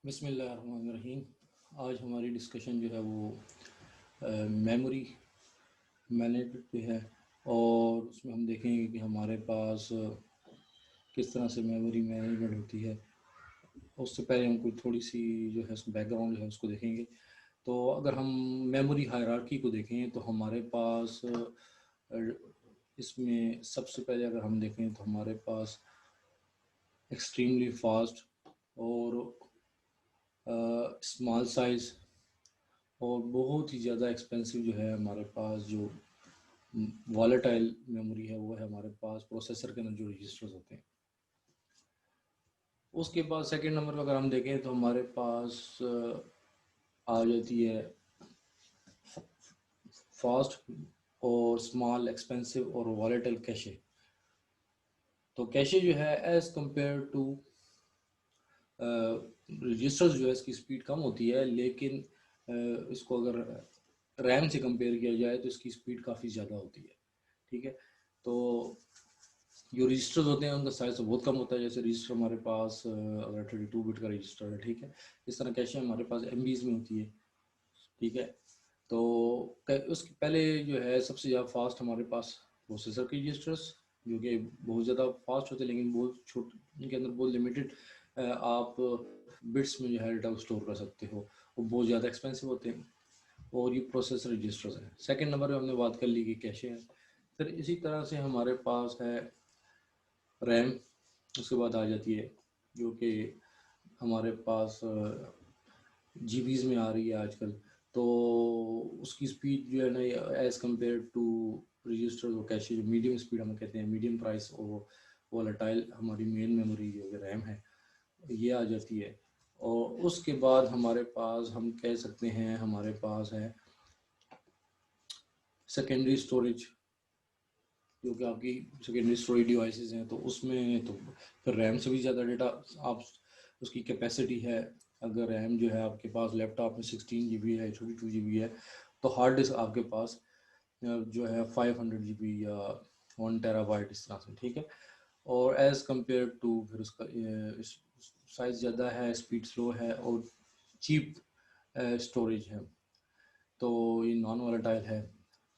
बिस्मिल्लाहिर्रहमानिर्रहीम। आज हमारी डिस्कशन जो है वो मेमोरी मैनेजमेंट पे है और उसमें हम देखेंगे कि हमारे पास किस तरह से मेमोरी मैनेजमेंट होती है। उससे पहले हम कोई थोड़ी सी जो है बैकग्राउंड जो है उसको देखेंगे। तो अगर हम मेमोरी हायरार्की को देखें तो हमारे पास इसमें सबसे पहले अगर हम देखें तो हमारे पास एक्सट्रीमली फास्ट और स्मॉल साइज़ और बहुत ही ज़्यादा एक्सपेंसिव जो है हमारे पास जो वॉलेटाइल मेमोरी है वो है हमारे पास प्रोसेसर के अंदर जो रजिस्टर्स होते हैं। उसके बाद सेकंड नंबर पर अगर हम देखें तो हमारे पास आ जाती है फास्ट और स्मॉल एक्सपेंसिव और वॉलेटाइल कैशे। तो कैशे जो है एज़ कंपेयर टू रजिस्टर्स जो है इसकी स्पीड कम होती है, लेकिन इसको अगर रैम से कंपेयर किया जाए तो इसकी स्पीड काफ़ी ज़्यादा होती है। ठीक है, तो जो रजिस्टर्स होते हैं उनका साइज़ तो बहुत कम होता है। जैसे रजिस्टर हमारे पास अगर 32 बिट का रजिस्टर है, ठीक है, इस तरह कैशे हमारे पास MBs में होती है। ठीक है, तो उसके पहले जो है सबसे ज़्यादा फास्ट हमारे पास प्रोसेसर के रजिस्टर्स जो कि बहुत ज़्यादा फास्ट होते हैं, लेकिन बहुत छोटे उनके अंदर बहुत लिमिटेड आप बिट्स में जो है डाटा स्टोर कर सकते हो, वो बहुत ज़्यादा एक्सपेंसिव होते हैं। और ये प्रोसेसर रजिस्टर्स हैं। सेकंड नंबर पे हमने बात कर ली कि कैशे है। फिर इसी तरह से हमारे पास है रैम। उसके बाद आ जाती है जो कि हमारे पास GBs में आ रही है आजकल। तो उसकी स्पीड जो है ना एज़ कम्पेयर टू रजिस्टर और कैशे, जो मीडियम स्पीड हम कहते हैं, मीडियम प्राइस और वोलेटाइल हमारी मेन मेमोरी जो रैम है ये आ जाती है। और उसके बाद हमारे पास हम कह सकते हैं हमारे पास है सेकेंडरी स्टोरेज, जो कि आपकी सेकेंडरी स्टोरेज डिवाइसेस हैं। तो उसमें तो फिर रैम से भी ज़्यादा डेटा आप उसकी कैपेसिटी है। अगर रैम जो है आपके पास लैपटॉप में 16 GB है, 32 GB है, तो हार्ड डिस्क आपके पास जो है 500 GB या 1 TB इस तरह से। ठीक है, और एज़ कम्पेयर टू फिर उसका साइज़ ज़्यादा है, स्पीड स्लो है और चीप स्टोरेज है। तो ये नॉन वोलेटाइल है।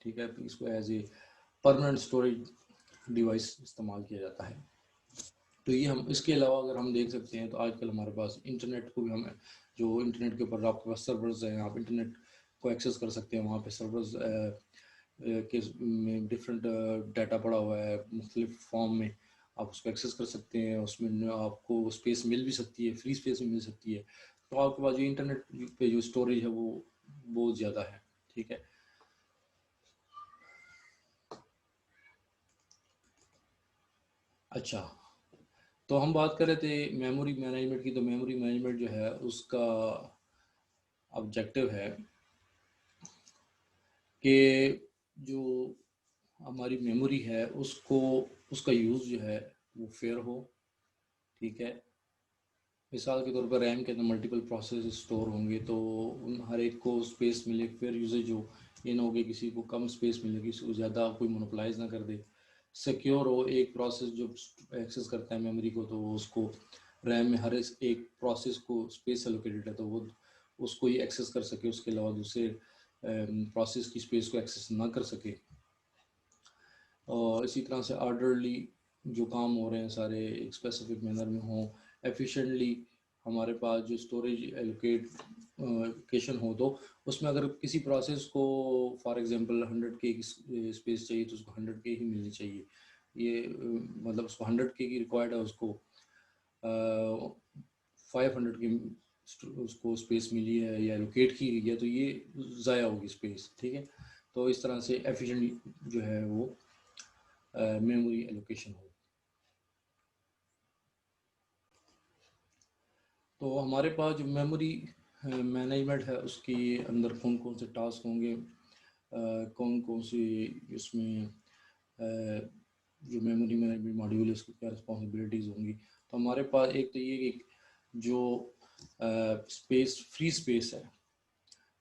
ठीक है, तो इसको as a permanent storage device इस्तेमाल किया जाता है। तो ये हम इसके अलावा अगर हम देख सकते हैं तो आजकल हमारे पास इंटरनेट को भी हम जो इंटरनेट के ऊपर आपके पास सर्वर्स हैं, आप इंटरनेट को एक्सेस कर सकते हैं। वहाँ पे सर्वर्स के में डिफरेंट डाटा पड़ा हुआ है मुख्तलिफ फॉर्म में, आप उसको एक्सेस कर सकते हैं। उसमें आपको स्पेस मिल भी सकती है, फ्री स्पेस भी मिल सकती है। तो आपके पास जो इंटरनेट पे जो स्टोरेज है वो बहुत ज़्यादा है। ठीक है, अच्छा, तो हम बात कर रहे थे मेमोरी मैनेजमेंट की। तो मेमोरी मैनेजमेंट जो है उसका ऑब्जेक्टिव है कि जो हमारी मेमोरी है उसको उसका यूज़ जो है वो फेयर हो। ठीक है, मिसाल के तौर पर रैम के अंदर मल्टीपल प्रोसेस स्टोर होंगे तो उन हर एक को स्पेस मिले, फेयर यूजेज हो। ये ना हो कि किसी को कम स्पेस मिले, किसी को ज़्यादा, कोई मोनोपलाइज ना कर दे। सिक्योर हो, एक प्रोसेस जो एक्सेस करता है मेमोरी को तो वो उसको रैम में हर एक प्रोसेस को स्पेस एलोकेटेड है तो वो उसको ही एक्सेस कर सके, उसके अलावा दूसरे प्रोसेस की स्पेस को एक्सेस ना कर सके। और इसी तरह से ऑर्डरली जो काम हो रहे हैं सारे एक स्पेसिफिक मैनर में हों, एफिशिएंटली। हमारे पास जो स्टोरेज एलोकेशन हो तो उसमें अगर किसी प्रोसेस को फॉर एग्जांपल 100K की स्पेस चाहिए तो उसको 100K ही मिलनी चाहिए। ये मतलब उसको 100K की रिक्वायर्ड है, उसको 500 की उसको स्पेस मिली है या एलोकेट की गई है तो ये ज़ाया होगी स्पेस। ठीक है, तो इस तरह से एफिशिएंट जो है वो मेमोरी एलोकेशन हो। तो हमारे पास जो मेमोरी मैनेजमेंट है उसके अंदर कौन कौन से टास्क होंगे, कौन कौन सी इसमें जो मेमोरी मैनेजमेंट मॉड्यूल है उसकी क्या रिस्पॉन्सिबिलिटीज़ होंगी। तो हमारे पास एक तो ये कि जो स्पेस फ्री स्पेस है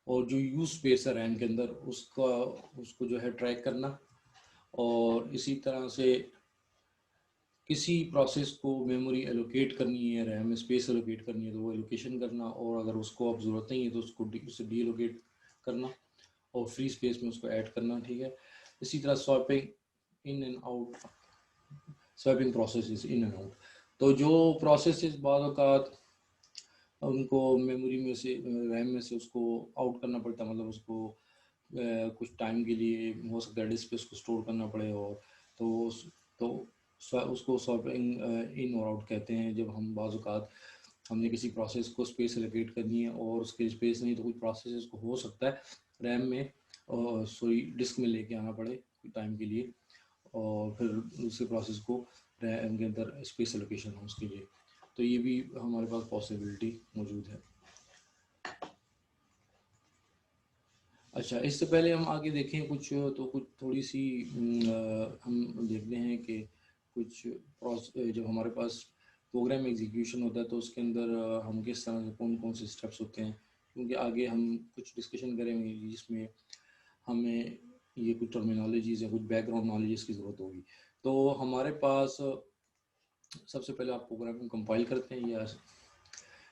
और जो यूज स्पेस है रैम के अंदर उसको जो है ट्रैक करना। और इसी तरह से किसी प्रोसेस को मेमोरी एलोकेट करनी है, रैम में स्पेस एलोकेट करनी है, तो वो एलोकेशन करना, और अगर उसको अब ज़रूरत नहीं है तो उससे डी एलोकेट करना और फ्री स्पेस में उसको ऐड करना, ठीक है। इसी तरह swapping in and out, swapping process in and out, तो जो प्रोसेस बाद औक़ात उनको मेमोरी में से, रैम में से उसको आउट करना पड़ता है, मतलब उसको कुछ टाइम के लिए हो सकता है डिस्क पे उसको स्टोर करना पड़े, और तो उसको स्वैपिंग इन और आउट कहते हैं। जब हम बाज़ औक़ात हमने किसी प्रोसेस को स्पेस एलोकेट करनी है और उसके स्पेस नहीं, तो कुछ प्रोसेस को हो सकता है रैम में सॉरी डिस्क में लेके आना पड़े कुछ टाइम के लिए, और फिर दूसरे प्रोसेस को रैम के अंदर स्पेस एलोकेशन हो उसके लिए, तो ये भी हमारे पास पॉसिबिलिटी मौजूद है। अच्छा, इससे पहले हम आगे देखें कुछ, तो कुछ थोड़ी सी हम देखते हैं कि कुछ जब हमारे पास प्रोग्राम एग्जीक्यूशन होता है तो उसके अंदर हम किस तरह से कौन कौन से स्टेप्स होते हैं, क्योंकि आगे हम कुछ डिस्कशन करेंगे जिसमें हमें ये कुछ टर्मिनोलॉजीज़ या कुछ बैकग्राउंड नॉलेज की ज़रूरत होगी। तो हमारे पास सबसे पहले आप प्रोग्राम को कंपाइल करते हैं या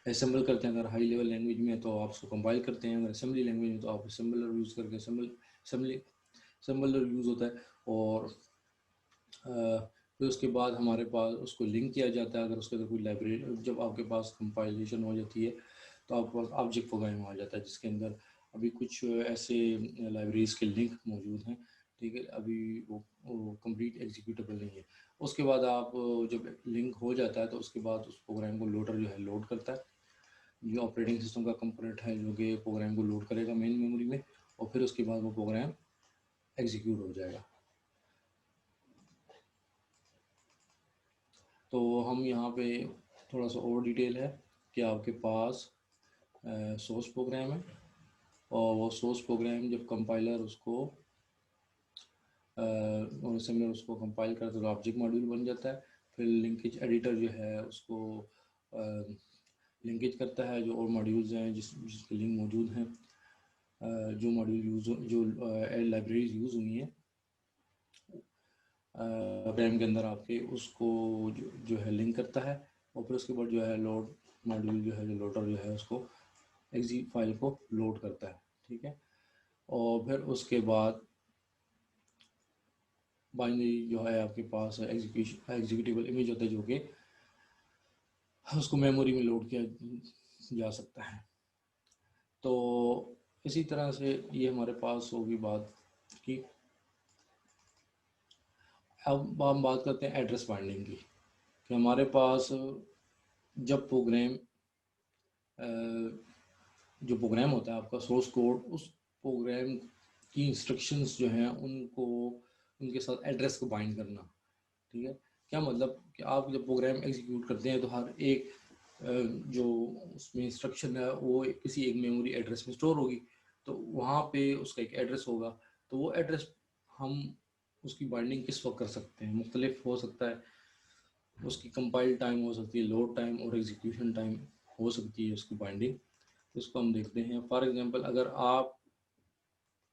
असेंबल करते हैं। अगर हाई लेवल लैंग्वेज में है तो आप उसको कंपाइल करते हैं, अगर असेंबली लैंग्वेज में तो आप असेंबलर यूज़ करके असेंबलर यूज़ होता है, और फिर उसके बाद हमारे पास उसको लिंक किया जाता है। अगर उसके अंदर कोई लाइब्रेरी, जब आपके पास कंपाइलेशन हो जाती है तो आपके पास ऑब्जेक्ट प्रोग्राम आ जाता है जिसके अंदर अभी कुछ ऐसे लाइब्रेरीज के लिंक मौजूद हैं, ठीक है। अभी वो कंप्लीट एग्जीक्यूटेबल नहीं है। उसके बाद आप जब लिंक हो जाता है तो उसके बाद उस प्रोग्राम को लोडर जो है लोड करता है, ये ऑपरेटिंग सिस्टम का कंपोनेंट है जो कि प्रोग्राम को लोड करेगा मेन मेमोरी में, और फिर उसके बाद वो प्रोग्राम एग्जीक्यूट हो जाएगा। तो हम यहाँ पे थोड़ा सा और डिटेल है कि आपके पास सोर्स प्रोग्राम है, और वो सोर्स प्रोग्राम जब कंपाइलर उसको और असेंबलर उसको कंपाइल करता है तो ऑब्जेक्ट मॉड्यूल बन जाता है। फिर लिंकेज एडिटर जो है उसको लिंकेज करता है जो और मॉड्यूल्स हैं जिसके लिंक मौजूद हैं, जो मॉड्यूल यूज़ जो लाइब्रेरीज यूज़ हुई हैं प्रोग्राम के अंदर आपके, उसको जो है लिंक करता है, और फिर उसके बाद जो है लोड मॉड्यूल जो है, जो लोडर जो है उसको एक्जी फाइल को लोड करता है, ठीक है। और फिर उसके बाद बाइनरी जो है आपके पास एग्जीक्यूटिबल इमेज होता है जो कि उसको मेमोरी में लोड किया जा सकता है। तो इसी तरह से ये हमारे पास होगी बात की। अब हम बात करते हैं एड्रेस बाइंडिंग की, कि हमारे पास जब प्रोग्राम जो प्रोग्राम होता है आपका सोर्स कोड, उस प्रोग्राम की इंस्ट्रक्शंस जो हैं उनको उनके साथ एड्रेस को बाइंड करना, ठीक है। क्या मतलब कि आप जब प्रोग्राम एग्जीक्यूट करते हैं तो हर एक जो उसमें इंस्ट्रक्शन है वो किसी एक मेमोरी एड्रेस में स्टोर होगी, तो वहाँ पे उसका एक एड्रेस होगा। तो वो एड्रेस हम उसकी बाइंडिंग किस वक्त कर सकते हैं, मुख्तलिफ हो सकता है। उसकी कंपाइल टाइम हो सकती है, लोड टाइम और एग्जीक्यूशन टाइम हो सकती है उसकी बाइंडिंग। इसको हम देखते हैं। फॉर एग्जांपल, अगर आप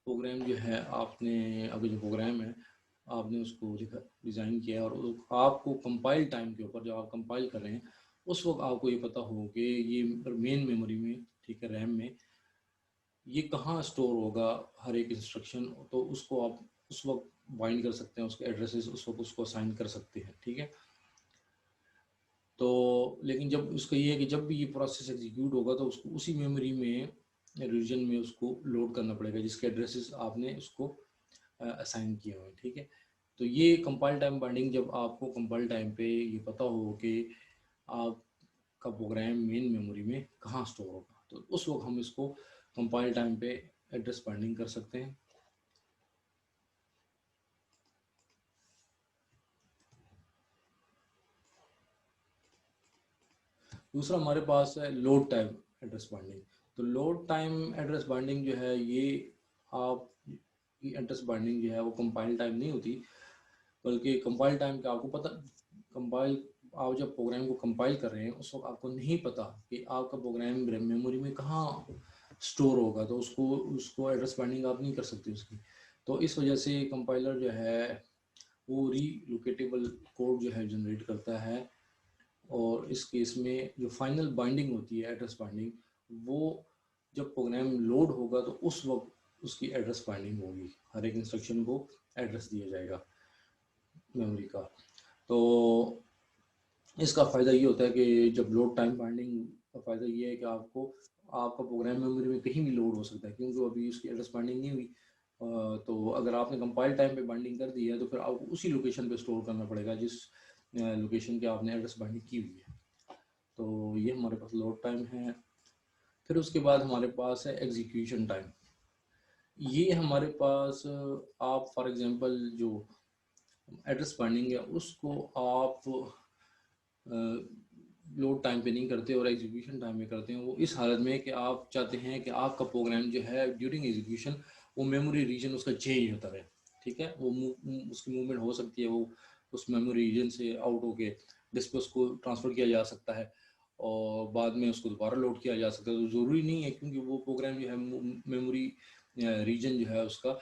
प्रोग्राम जो है आपने, अभी जो प्रोग्राम है आपने उसको डिज़ाइन किया, और आपको कंपाइल टाइम के ऊपर जब आप कंपाइल कर रहे हैं उस वक्त आपको ये पता हो कि ये मेन मेमोरी में, ठीक है, रैम में ये कहाँ स्टोर होगा हर एक इंस्ट्रक्शन, तो उसको आप उस वक्त बाइंड कर सकते हैं, उसके एड्रेसेस उस वक्त उसको असाइन कर सकते हैं, ठीक है। तो लेकिन जब उसका ये है कि जब भी ये प्रोसेस एग्जीक्यूट होगा तो उसको उसी मेमोरी में रीजन में उसको लोड करना पड़ेगा जिसके एड्रेसेस आपने उसको असाइन किए हुए हैं, ठीक है। तो ये कंपाइल टाइम बाइंडिंग, जब आपको कंपाइल टाइम पे ये पता हो कि आपका प्रोग्राम मेन मेमोरी में कहाँ स्टोर होगा, तो उस वक्त हम इसको कंपाइल टाइम पे एड्रेस बाइंडिंग कर सकते हैं। दूसरा हमारे पास है लोड टाइम एड्रेस बाइंडिंग। तो लोड टाइम एड्रेस बाइंडिंग जो है ये आप की एड्रेस बाइंडिंग जो है वो कंपाइल टाइम नहीं होती, बल्कि कंपाइल टाइम का आपको पता, कंपाइल आप जब प्रोग्राम को कंपाइल कर रहे हैं उस वक्त आपको नहीं पता कि आपका प्रोग्राम मेमोरी में कहाँ स्टोर होगा, तो उसको उसको एड्रेस बाइंडिंग आप नहीं कर सकते उसकी। तो इस वजह से कंपाइलर जो है वो रीलोकेटेबल कोड जो है जनरेट करता है। और इस केस में जो फाइनल बाइंडिंग होती है, एड्रेस बाइंडिंग, वो जब प्रोग्राम लोड होगा तो उस वक्त उसकी एड्रेस बाइंडिंग होगी, हर एक इंस्ट्रक्शन को एड्रेस दिया जाएगा मेमोरी का। तो इसका फ़ायदा ये होता है कि जब लोड टाइम बाइंडिंग का फ़ायदा ये है कि आपका प्रोग्राम मेमोरी में कहीं भी लोड हो सकता है, क्योंकि अभी उसकी एड्रेस बाइंडिंग नहीं हुई। तो अगर आपने कंपाइल टाइम पे बाइंडिंग कर दी है तो फिर आपको उसी लोकेशन पे स्टोर करना पड़ेगा जिस लोकेशन के आपने एड्रेस बाइंडिंग की हुई है। तो ये हमारे पास लोड टाइम है। फिर उसके बाद हमारे पास है एग्जीक्यूशन टाइम। ये हमारे पास आप फॉर एग्जांपल जो एड्रेस बाइंडिंग है उसको आप लोड टाइम पे नहीं करते और एग्जीक्यूशन टाइम में करते हैं। वो इस हालत में कि आप चाहते हैं कि आपका प्रोग्राम जो है ड्यूरिंग एग्जीक्यूशन वो मेमोरी रीजन उसका चेंज होता रहे। ठीक है, वो उसकी मूवमेंट हो सकती है, वो उस मेमोरी रीजन से आउट होके डिस्क को ट्रांसफ़र किया जा सकता है और बाद में उसको दोबारा लोड किया जा सकता है। तो ज़रूरी नहीं है, क्योंकि वो प्रोग्राम जो है मेमोरी रीजन जो है उसका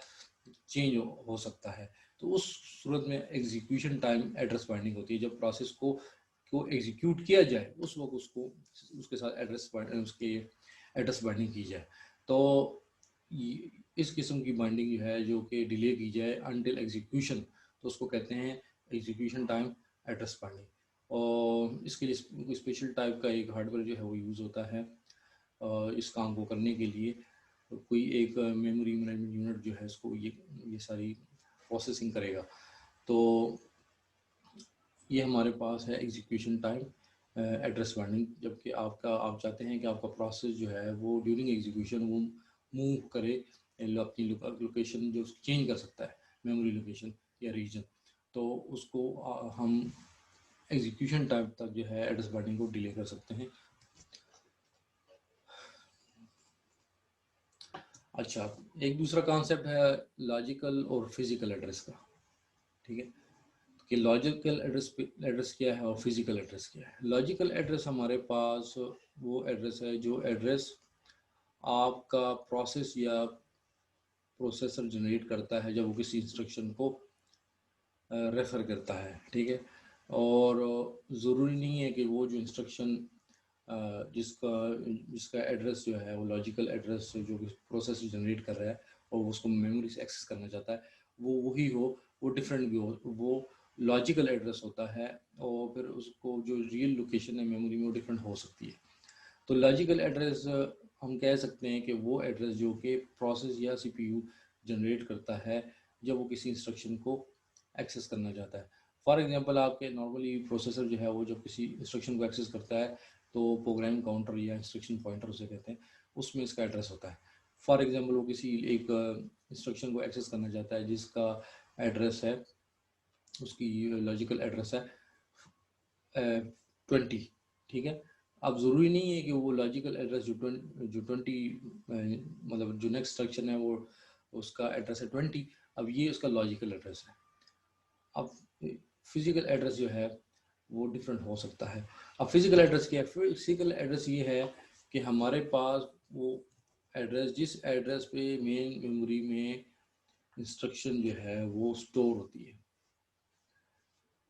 चेंज हो सकता है। तो उस सूरत में एग्जीक्यूशन टाइम एड्रेस बाइंडिंग होती है। जब प्रोसेस को एग्जीक्यूट किया जाए उस वक्त उसको उसके साथ उसके एड्रेस बाइंडिंग की जाए। तो इस किस्म की बाइंडिंग जो है जो कि डिले की जाए अनटिल एग्जीक्यूशन, तो उसको कहते हैं एग्जीक्यूशन टाइम एड्रेस बाइंडिंग। और इसके लिए स्पेशल टाइप का एक हार्डवेयर जो है वो यूज़ होता है इस काम को करने के लिए। कोई एक मेमोरी मैनेजमेंट यूनिट जो है इसको ये सारी प्रोसेसिंग करेगा। तो ये हमारे पास है एग्जीक्यूशन टाइम एड्रेस बाइंडिंग। जबकि आप चाहते हैं कि आपका प्रोसेस जो है वो ड्यूरिंग एग्जीक्यूशन वो मूव करे अपनी लोकेशन जो चेंज कर सकता है, मेमोरी लोकेशन या रीजन, तो उसको हम एग्जीक्यूशन टाइम तक जो है एड्रेस बाइंडिंग को डिले कर सकते हैं। अच्छा, एक दूसरा कॉन्सेप्ट है लॉजिकल और फिजिकल एड्रेस का। ठीक है, कि लॉजिकल एड्रेस क्या है और फिजिकल एड्रेस क्या है। लॉजिकल एड्रेस हमारे पास वो एड्रेस है जो एड्रेस आपका प्रोसेस या प्रोसेसर जनरेट करता है जब वो किसी इंस्ट्रक्शन को रेफ़र करता है। ठीक है, और ज़रूरी नहीं है कि वो जो इंस्ट्रक्शन जिसका जिसका एड्रेस जो है वो लॉजिकल एड्रेस जो कि प्रोसेसर जनरेट कर रहा है और उसको मेमोरी से एक्सेस करना चाहता है वो वही हो, वो डिफरेंट भी हो, वो लॉजिकल एड्रेस होता है। और फिर उसको जो रियल लोकेशन है मेमोरी में वो डिफरेंट हो सकती है। तो लॉजिकल एड्रेस हम कह सकते हैं कि वो एड्रेस जो कि प्रोसेस या सीपीयू जनरेट करता है जब वो किसी इंस्ट्रक्शन को एक्सेस करना चाहता है। फॉर एग्जांपल आपके नॉर्मली प्रोसेसर जो है वो जब किसी इंस्ट्रक्शन को एक्सेस करता है तो प्रोग्राम काउंटर या इंस्ट्रक्शन पॉइंटर उसे कहते हैं, उसमें इसका एड्रेस होता है। फॉर एग्जांपल वो किसी एक इंस्ट्रक्शन को एक्सेस करना चाहता है जिसका एड्रेस है, उसकी लॉजिकल एड्रेस है 20। ठीक है, अब ज़रूरी नहीं है कि वो लॉजिकल एड्रेस जो 20 मतलब जो नेक्स्ट इंस्ट्रक्शन है वो उसका एड्रेस है 20। अब ये उसका लॉजिकल एड्रेस है। अब फिजिकल एड्रेस जो है वो डिफरेंट हो सकता है। अब फिजिकल एड्रेस क्या है? फिजिकल एड्रेस ये है कि हमारे पास वो एड्रेस जिस एड्रेस पे मेन मेमोरी में इंस्ट्रक्शन जो है वो स्टोर होती है,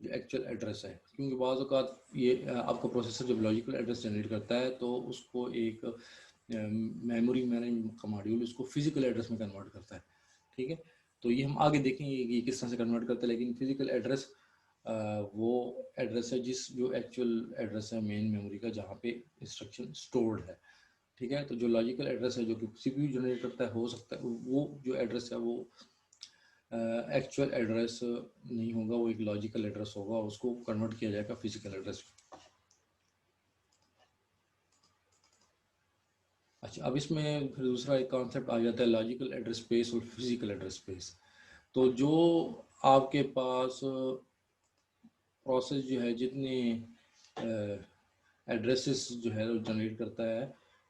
जो एक्चुअल एड्रेस है। क्योंकि बाज़ औक़ात ये आपका प्रोसेसर जब लॉजिकल एड्रेस जनरेट करता है तो उसको एक मेमोरी मैनेजमेंट का मॉड्यूल उसको फिजिकल एड्रेस में कन्वर्ट करता है। ठीक है, तो ये हम आगे देखेंगे कि किस तरह से कन्वर्ट करता है। लेकिन फिजिकल एड्रेस वो एड्रेस है जो एक्चुअल एड्रेस है मेन मेमोरी का जहाँ पे इंस्ट्रक्शन स्टोर्ड है। ठीक है, तो जो लॉजिकल एड्रेस है जो कि सीपीयू जनरेट करता है, हो सकता है वो जो एड्रेस है वो एक्चुअल एड्रेस नहीं होगा, वो एक लॉजिकल एड्रेस होगा, उसको कन्वर्ट किया जाएगा फिजिकल एड्रेस। अच्छा, अब इसमें फिर दूसरा एक कॉन्सेप्ट आ जाता है लॉजिकल एड्रेस स्पेस और फिजिकल एड्रेस स्पेस। तो जो आपके पास प्रोसेस जो है जितने एड्रेसेस जो है वो जनरेट करता है,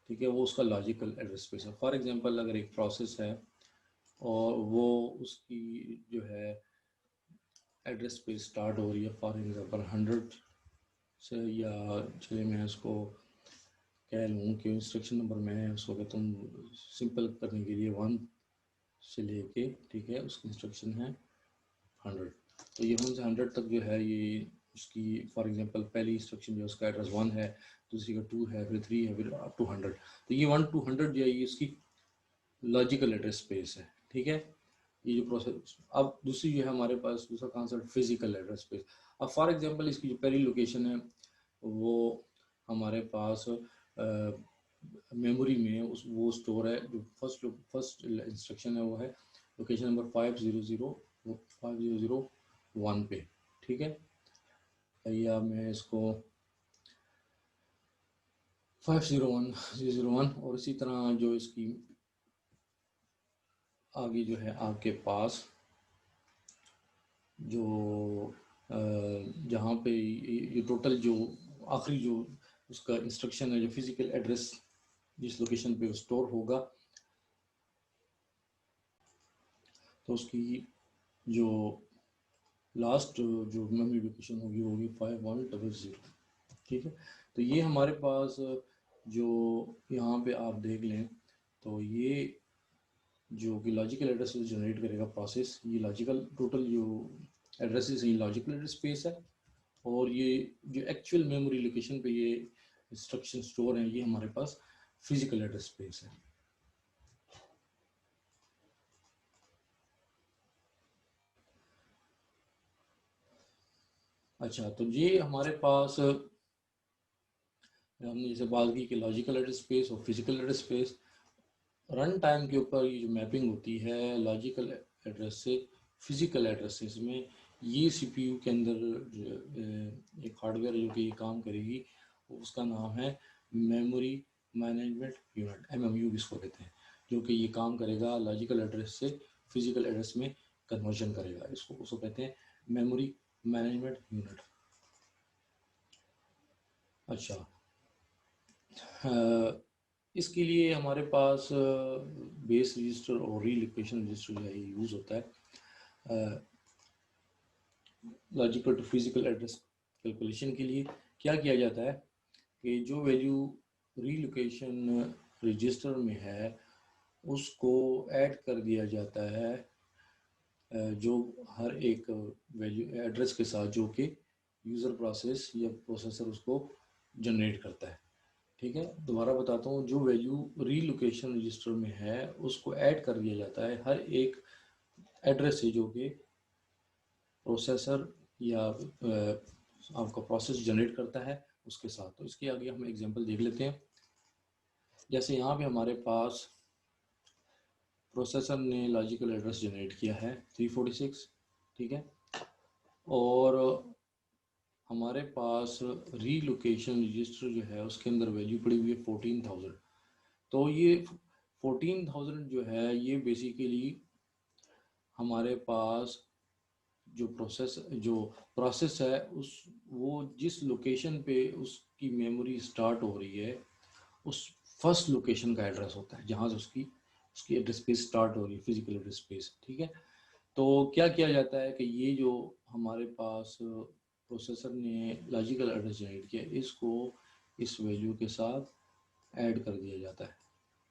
ठीक है, वो उसका लॉजिकल एड्रेस स्पेस है। फॉर एग्जांपल अगर एक प्रोसेस है और वो उसकी जो है एड्रेस स्पेस स्टार्ट हो रही है फॉर एग्जांपल 100 से, या चलिए मैं उसको कह लूँ कि इंस्ट्रक्शन नंबर मैं उसको कहता हूँ सिंपल करने के लिए 1 से लेके, ठीक है, उसकी इंस्ट्रक्शन है 100। तो ये 1 से 100 तक जो है ये उसकी फॉर एग्जांपल पहली इंस्ट्रक्शन जो उसका एड्रेस 1 है, दूसरी का 2 है, फिर 3 है, फिर अप टू 100। तो ये 1 to 100 जो है ये इसकी लॉजिकल एड्रेस स्पेस है, ठीक है। ये जो प्रोसेस, अब दूसरी जो है हमारे पास दूसरा कॉन्सेप्ट फिजिकल एड्रेस स्पेस। अब फॉर एग्जांपल इसकी जो पहली लोकेशन है वो हमारे पास मेमोरी में उस वो स्टोर है, जो फर्स्ट इंस्ट्रक्शन है वो है लोकेशन नंबर 5001 पे, ठीक है। या मैं इसको 501001 और इसी तरह जो इसकी आगे जो है आपके पास जो जहाँ पे ये टोटल जो आखिरी जो उसका इंस्ट्रक्शन है, जो फिजिकल एड्रेस जिस लोकेशन पे स्टोर होगा, तो उसकी जो लास्ट जो मेमोरी लोकेशन होगी वो होगी 5100, ठीक है। तो ये हमारे पास जो यहाँ पे आप देख लें तो ये जो कि लॉजिकल एड्रेस जनरेट करेगा प्रोसेस, ये लॉजिकल टोटल जो एड्रेसेस है ये लॉजिकल एड्रेस स्पेस है, और ये जो एक्चुअल मेमोरी लोकेशन पे ये इंस्ट्रक्शन स्टोर है ये हमारे पास फिजिकल एड्रेस स्पेस है। अच्छा, तो ये हमारे पास हमने जैसे बात की कि लॉजिकल एड्रेस स्पेस और physical address space, run time के ऊपर ये जो मैपिंग होती है लॉजिकल एड्रेस से फिजिकल एड्रेसेस में, ये सीपीयू के अंदर एक हार्डवेयर जो कि ये काम करेगी उसका नाम है मेमोरी मैनेजमेंट यूनिट, एमएमयू जिसको कहते हैं, जो कि ये काम करेगा लॉजिकल एड्रेस से फिजिकल एड्रेस में कन्वर्जन करेगा, इसको उसको कहते हैं मेमोरी मैनेजमेंट यूनिट। अच्छा, इसके लिए हमारे पास बेस रजिस्टर और रीलोकेशन रजिस्टर जो है यूज़ होता है logical to physical address calculation के लिए। क्या किया जाता है कि जो वैल्यू रीलोकेशन रजिस्टर में है उसको ऐड कर दिया जाता है जो हर एक वैल्यू एड्रेस के साथ जो कि यूज़र प्रोसेस या प्रोसेसर उसको जनरेट करता है, ठीक है। दोबारा बताता हूँ, जो वैल्यू रीलोकेशन रजिस्टर में है उसको ऐड कर दिया जाता है हर एक एड्रेस से जो कि प्रोसेसर या आपका प्रोसेस जनरेट करता है उसके साथ। तो इसके आगे हम एग्जांपल देख लेते हैं। जैसे यहाँ पे हमारे पास प्रोसेसर ने लॉजिकल एड्रेस जनरेट किया है 346, ठीक है, और हमारे पास रीलोकेशन रजिस्टर जो है उसके अंदर वैल्यू पड़ी हुई है 14,000। तो ये 14,000 जो है ये बेसिकली हमारे पास जो प्रोसेस है उस वो जिस लोकेशन पे उसकी मेमोरी स्टार्ट हो रही है उस फर्स्ट लोकेशन का एड्रेस होता है जहाँ से उसकी उसकी एड्रेस स्पेस स्टार्ट हो रही है, फिजिकल एड्रेस स्पेस, ठीक है। तो क्या किया जाता है कि ये जो हमारे पास प्रोसेसर ने लॉजिकल एड्रेस जनरेट किया इसको इस वैल्यू के साथ ऐड कर दिया जाता है,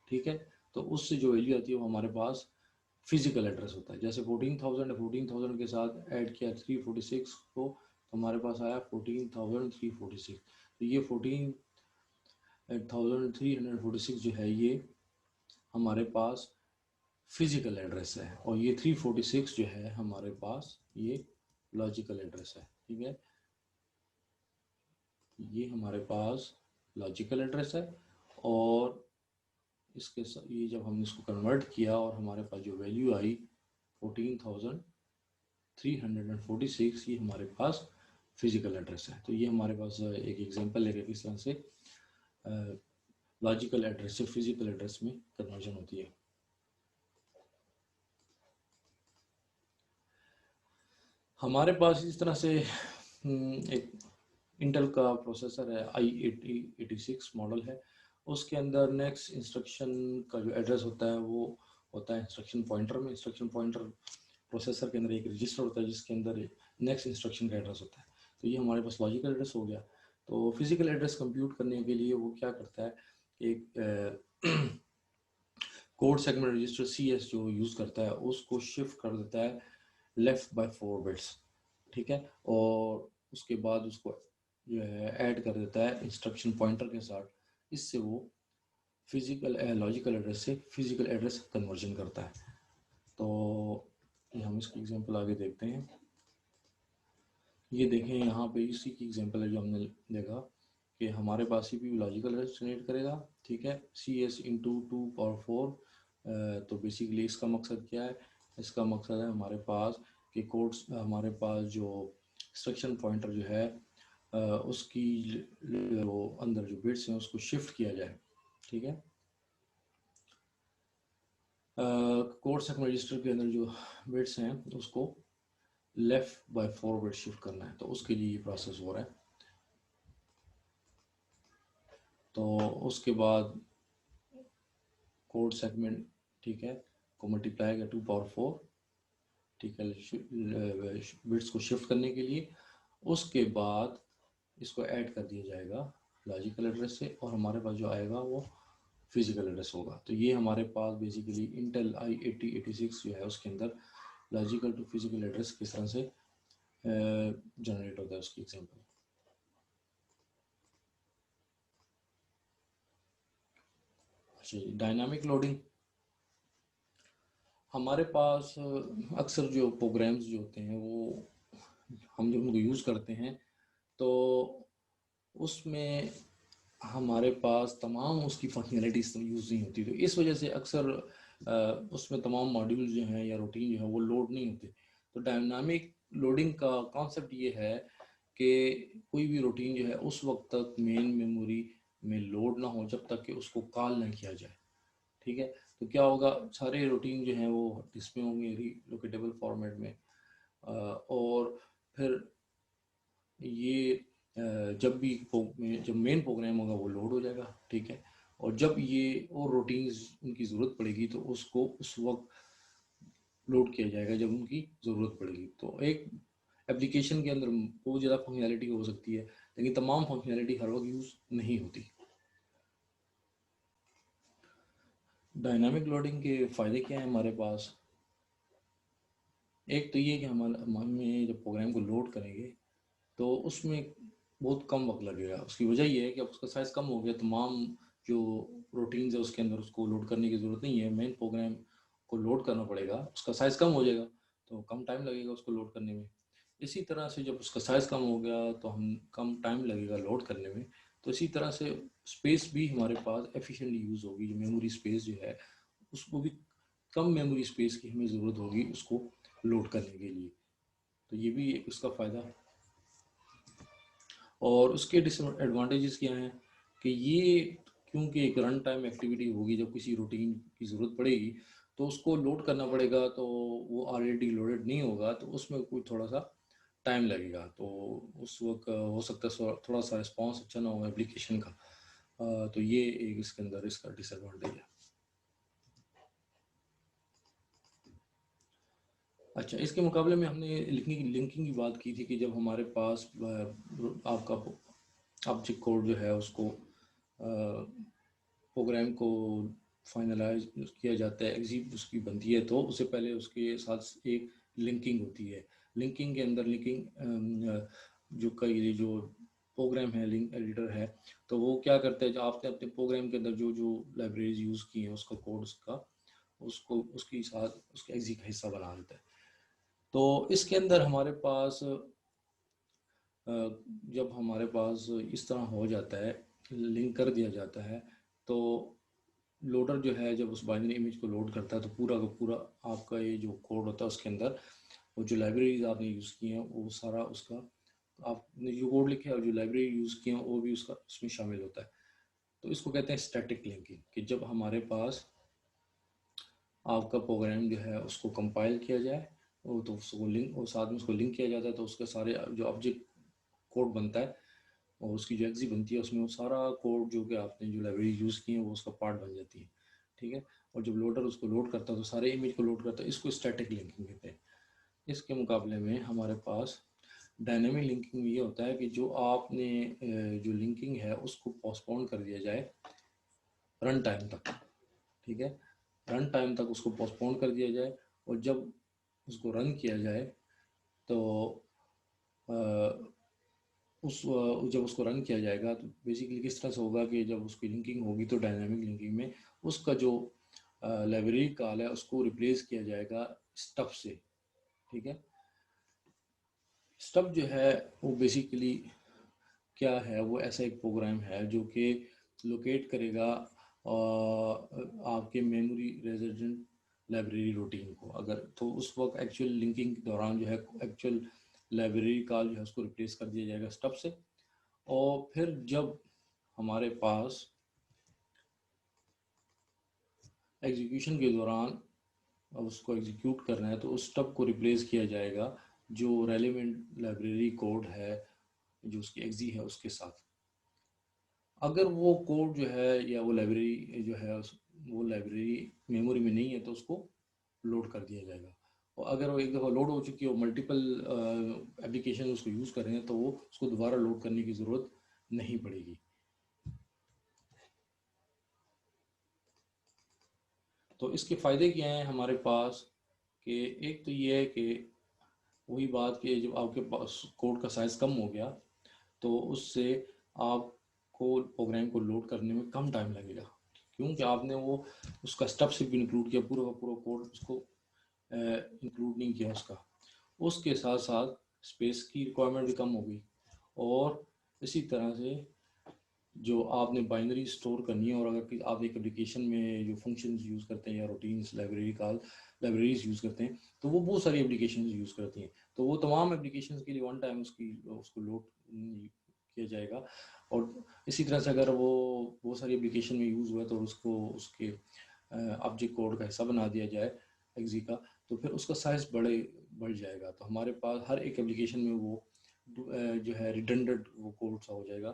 ठीक है। तो उससे जो वैल्यू आती है वो हमारे पास फिजिकल एड्रेस होता है। जैसे 14,000 के साथ ऐड किया 346 को, तो हमारे पास आया 14,346। तो ये 14,346 जो है ये हमारे पास फिजिकल एड्रेस है, और ये 346 जो है हमारे पास ये लॉजिकल एड्रेस है, ठीक है। ये हमारे पास लॉजिकल एड्रेस है, और इसके ये जब हमने इसको कन्वर्ट किया और हमारे पास जो वैल्यू आई 14,346, ये हमारे पास फिजिकल एड्रेस है। तो ये हमारे पास एक एग्जांपल है कि किस तरह से लॉजिकल एड्रेस से फिजिकल एड्रेस में कन्वर्जन होती है। हमारे पास इस तरह से एक इंटेल का प्रोसेसर है i86 मॉडल है, उसके अंदर नेक्स्ट इंस्ट्रक्शन का जो एड्रेस होता है वो होता है इंस्ट्रक्शन पॉइंटर में। इंस्ट्रक्शन पॉइंटर प्रोसेसर के अंदर एक रजिस्टर होता है जिसके अंदर नेक्स्ट इंस्ट्रक्शन का एड्रेस होता है। तो ये हमारे पास लॉजिकल एड्रेस हो गया। तो फिजिकल एड्रेस कंप्यूट करने के लिए वो क्या करता है, एक कोड सेगमेंट रजिस्टर CS जो यूज़ करता है उसको शिफ्ट कर देता है लेफ्ट बाय 4 बिट्स। ठीक है। और उसके बाद उसको जो है ऐड कर देता है इंस्ट्रक्शन पॉइंटर के साथ। इससे वो फिजिकल लॉजिकल एड्रेस से फिजिकल एड्रेस कन्वर्जन करता है। तो ये हम इसकी एग्जांपल आगे देखते हैं। ये देखें यहाँ पे इसी की एग्जांपल है जो हमने देखा कि हमारे पास CPU लॉजिकल एड्रेस जनरेट करेगा, ठीक है, CS इंटू 2 पावर 4। तो बेसिकली इसका मकसद क्या है? इसका मकसद है हमारे पास कि कोड्स, हमारे पास जो इंस्ट्रक्शन पॉइंटर जो है उसकी जो अंदर जो बिट्स हैं उसको शिफ्ट किया जाए, ठीक है। कोड सेगमेंट रजिस्टर के अंदर जो बिट्स हैं उसको लेफ्ट बाय फॉरवर्ड शिफ्ट करना है, तो उसके लिए ये प्रोसेस हो रहा है। तो उसके बाद कोड सेगमेंट, ठीक है, को मल्टीप्लाई किया 2 पावर 4, ठीक है, बिट्स को शिफ्ट करने के लिए। उसके बाद इसको ऐड कर दिया जाएगा लॉजिकल एड्रेस से, और हमारे पास जो आएगा वो फिजिकल एड्रेस होगा। तो ये हमारे पास बेसिकली इंटेल i8086 जो है उसके अंदर लॉजिकल टू फिजिकल एड्रेस किस तरह से जनरेट होता है उसकी एग्जांपल। अच्छा, डायनामिक लोडिंग। हमारे पास अक्सर जो प्रोग्राम्स जो होते हैं वो हम जब उनको यूज़ करते हैं तो उसमें हमारे पास तमाम उसकी फंक्शनैलिटीज यूज़ नहीं होती। तो इस वजह से अक्सर उसमें तमाम मॉड्यूल जो हैं या रूटीन जो है वो लोड नहीं होते। तो डायनामिक लोडिंग का कॉन्सेप्ट ये है कि कोई भी रूटीन जो है उस वक्त तक मेन मेमोरी में लोड ना हो जब तक कि उसको कॉल ना किया जाए, ठीक है। तो क्या होगा, सारे रूटीन जो हैं वो डिस्प्ले होंगे रीलोकेटेबल फॉर्मेट में, और फिर ये जब मेन प्रोग्राम होगा वो लोड हो जाएगा, ठीक है। और जब ये और रूटीन्स उनकी ज़रूरत पड़ेगी तो उसको उस वक्त लोड किया जाएगा जब उनकी ज़रूरत पड़ेगी। तो एक एप्लीकेशन के अंदर बहुत ज़्यादा फंक्शनैलिटी हो सकती है, लेकिन तमाम फंक्शनैलिटी हर वक्त यूज़ नहीं होती। डायनामिक लोडिंग के फ़ायदे क्या हैं हमारे पास? एक तो ये कि हमें जब प्रोग्राम को लोड करेंगे तो उसमें बहुत कम वक्त लगेगा। उसकी वजह ये है कि अब उसका साइज़ कम हो गया, तमाम जो रूटीन्स है उसके अंदर उसको लोड करने की ज़रूरत नहीं है, मेन प्रोग्राम को लोड करना पड़ेगा, उसका साइज़ कम हो जाएगा तो कम टाइम लगेगा उसको लोड करने में। इसी तरह से जब उसका साइज़ कम हो गया तो हम कम टाइम लगेगा लोड करने में, तो इसी तरह से स्पेस भी हमारे पास एफिशिएंटली यूज़ होगी। जो मेमोरी स्पेस जो है उसको भी कम मेमोरी स्पेस की हमें ज़रूरत होगी उसको लोड करने के लिए। तो ये भी एक उसका फ़ायदा। और उसके डिसएडवांटेजेस क्या हैं कि ये, क्योंकि एक रन टाइम एक्टिविटी होगी, जब किसी रूटीन की ज़रूरत पड़ेगी तो उसको लोड करना पड़ेगा, तो वो ऑलरेडी लोडेड नहीं होगा तो उसमें कोई थोड़ा सा टाइम लगेगा। तो उस वक्त हो सकता है थोड़ा सा रिस्पॉन्स अच्छा ना हो एप्लीकेशन का। तो ये एक इसके अंदर इसका डिसएडवांटेज है। अच्छा, इसके मुकाबले में हमने लिंकिंग की बात की थी कि जब हमारे पास आपका ऑब्जेक्ट कोड जो है उसको प्रोग्राम को फाइनलाइज किया जाता है, एग्जीक्यूट उसकी बनती है, तो उससे पहले उसके साथ एक लिंकिंग होती है। लिंकिंग के अंदर जो कई जो प्रोग्राम है, लिंक एडिटर है, तो वो क्या करता है, जो आपने अपने प्रोग्राम के अंदर जो जो लाइब्रेरीज यूज़ की हैं उसका कोड उसको उसके साथ उसके एग्जी का हिस्सा बना देता है। तो इसके अंदर हमारे पास जब हमारे पास इस तरह हो जाता है, लिंक कर दिया जाता है, तो लोडर जो है जब उस बाइनरी इमेज को लोड करता है तो पूरा का पूरा आपका ये जो कोड होता है उसके अंदर वो जो लाइब्रेरीज आपने यूज़ की हैं वो सारा उसका, आपने जो कोड लिखे और जो लाइब्रेरी यूज़ की हैं वो भी उसका उसमें शामिल होता है। तो इसको कहते हैं स्टैटिक लिंकिंग, कि जब हमारे पास आपका प्रोग्राम जो है उसको कंपाइल किया जाए वो तो उसको लिंक और साथ में उसको लिंक किया जाता है, तो उसके सारे जो ऑब्जेक्ट कोड बनता है और उसकी जो एग्जी बनती है उसमें वो सारा कोड जो कि आपने जो लाइब्रेरी यूज़ की है वो उसका पार्ट बन जाती है, ठीक है। और जब लोडर उसको लोड करता है तो सारे इमेज को लोड करता है, इसको स्टैटिक लिंकिंग कहते हैं। इसके मुकाबले में हमारे पास डायनेमिक लिंकिंग में ये होता है कि जो आपने जो लिंकिंग है उसको पोस्टपोन कर दिया जाए रन टाइम तक, ठीक है, रन टाइम तक उसको पोस्टपोन कर दिया जाए, और जब उसको रन किया जाए तो जब उसको रन किया जाएगा तो बेसिकली किस तरह से होगा कि जब उसकी लिंकिंग होगी तो डायनामिक लिंकिंग में उसका जो लाइब्रेरी कॉल है उसको रिप्लेस किया जाएगा स्टब से। ठीक है, स्टब जो है वो बेसिकली क्या है, वो ऐसा एक प्रोग्राम है जो कि लोकेट करेगा आपके मेमोरी रेजिडेंट लाइब्रेरी रूटीन को। अगर तो उस वक्त एक्चुअल लिंकिंग के दौरान जो है एक्चुअल लाइब्रेरी कॉल जो है उसको रिप्लेस कर दिया जाएगा स्टब से। और फिर जब हमारे पास एग्जीक्यूशन के दौरान अब उसको एग्जीक्यूट करना है तो उस स्टब को रिप्लेस किया जाएगा जो रेलिवेंट लाइब्रेरी कोड है जो उसकी एग्जी है उसके साथ। अगर वो कोड जो है या वो लाइब्रेरी जो है वो लाइब्रेरी मेमोरी में नहीं है तो उसको लोड कर दिया जाएगा। और अगर वो एक दफ़ा लोड हो चुकी है, मल्टीपल एप्लीकेशन उसको यूज़ कर रहे हैं, तो वो उसको दोबारा लोड करने की ज़रूरत नहीं पड़ेगी। तो इसके फ़ायदे क्या हैं हमारे पास कि एक तो ये है कि वही बात कि जब आपके पास कोड का साइज़ कम हो गया तो उससे आपको प्रोग्राम को लोड करने में कम टाइम लगेगा, क्योंकि आपने वो उसका स्टेप से भी इंक्लूड किया, पूरा का पूरा कोड उसको इंक्लूड नहीं किया उसका। उसके साथ साथ स्पेस की रिक्वायरमेंट भी कम होगी। और इसी तरह से जो आपने बाइनरी स्टोर करनी है और अगर आप एक एप्लीकेशन में जो फंक्शंस यूज़ करते हैं या routines library call libraries use करते हैं तो वो बहुत सारी एप्लीकेशंस यूज़ करती हैं, तो वो तमाम एप्लीकेशंस के लिए वन टाइम उसको लोड किया जाएगा। और इसी तरह से अगर वो बहुत सारी एप्लीकेशन में यूज़ हुआ है तो उसको उसके ऑब्जेक्ट कोड का हिस्सा बना दिया जाए एक्जी का, तो फिर उसका साइज़ बढ़ जाएगा। तो हमारे पास हर एक एप्लीकेशन में वो जो है रिडंडेंट वो कोड सा हो जाएगा।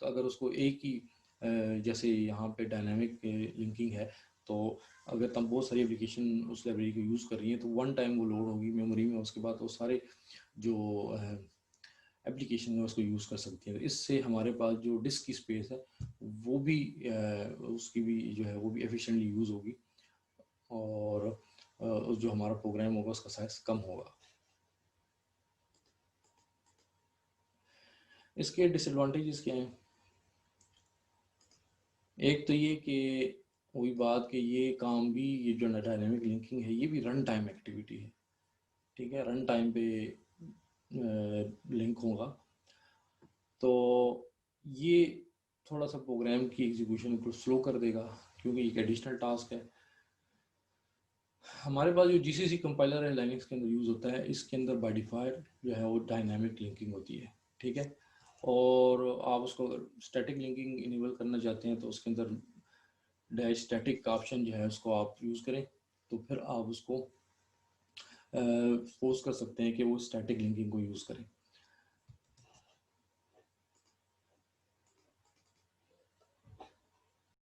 तो अगर उसको एक ही जैसे यहाँ पे डायनामिक लिंकिंग है तो अगर तुम बहुत सारी एप्लीकेशन उस लाइब्रेरी को यूज़ कर रही हैं तो वन टाइम वो लोड होगी मेमोरी में, उसके बाद वो सारे जो एप्लीकेशन है उसको यूज़ कर सकती हैं। तो इससे हमारे पास जो डिस्क की स्पेस है वो भी उसकी भी जो है वो भी एफिशिएंटली यूज़ होगी और जो हमारा प्रोग्राम होगा उसका साइज कम होगा। इसके डिसएडवांटेजेस क्या हैं? एक तो ये कि वही बात कि ये काम भी ये जो डायनेमिक लिंकिंग है ये भी रन टाइम एक्टिविटी है। ठीक है, रन टाइम पे लिंक होगा तो ये थोड़ा सा प्रोग्राम की एग्जीक्यूशन को स्लो कर देगा क्योंकि एक एडिशनल टास्क है। हमारे पास जो जीसीसी कंपाइलर है लाइनक्स के अंदर यूज़ होता है, इसके अंदर बाय डिफ़ॉल्ट जो है वो डायनामिक लिंकिंग होती है। ठीक है, और आप उसको अगर स्टैटिक लिंकिंग इनेबल करना चाहते हैं तो उसके अंदर डैश स्टैटिक का ऑप्शन जो है उसको आप यूज़ करें, तो फिर आप उसको फोर्स कर सकते हैं कि वो स्टैटिक लिंकिंग को यूज़ करें।